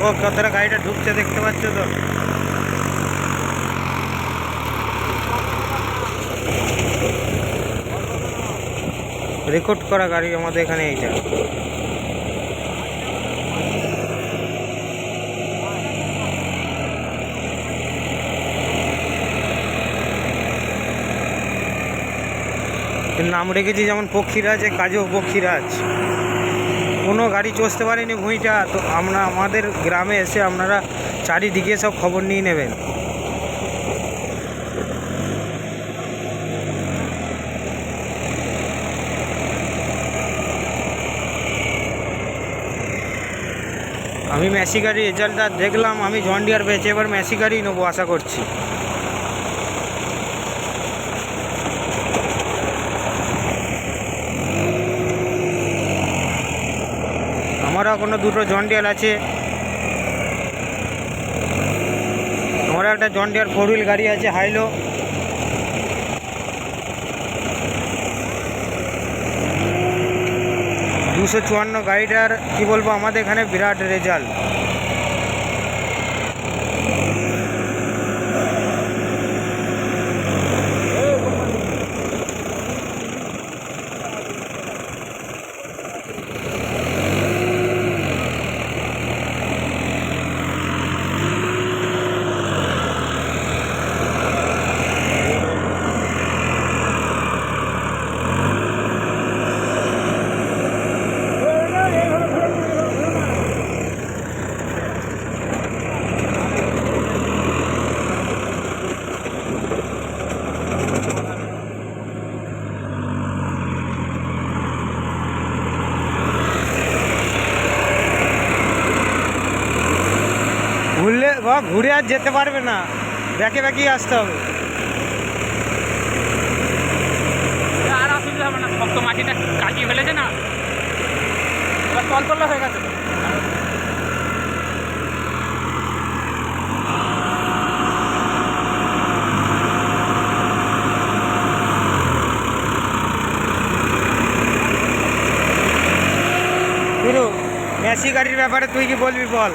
দেখো কতটা গাড়িটা ঢুকছে, দেখতে পাচ্ছ তো। রেকর্ড করা গাড়ি আমাদের এখানে এইটা। নাম রেখেছি যেমন পক্ষীরাজ, কাজেও পক্ষীরাজ। কোনো গাড়ি চষতে পারেনি ভুঁইটা, তো আমাদের গ্রামে এসে আপনারা চারিদিকে সব খবর নিয়ে নেবেন। আমি ম্যাসি গাড়ির রেজাল্টটা দেখলাম, আমি জন ডিয়ার বেচে এবার ম্যাসি গাড়ি নেবো আশা করছি। আমারও এখনো দুটো জন ডিয়ার আছে। আমারও একটা জন ডিয়ার 4 হুইল গাড়ি আছে, হাইলো। $254 গাড়িটার কি বলবো, আমাদের এখানে বিরাট রেজাল্ট। ঘুরে আর যেতে পারবে না, ব্যাকে ব্যাকেই আসতে হবে। আর অসুবিধা হবে না, শক্ত মাটিটা কাটিয়ে ফেলেছে না, এবার তল তল্লা হয়ে গেছে। পুরো ম্যাসি গাড়ির ব্যাপারে তুই কি বলবি বল।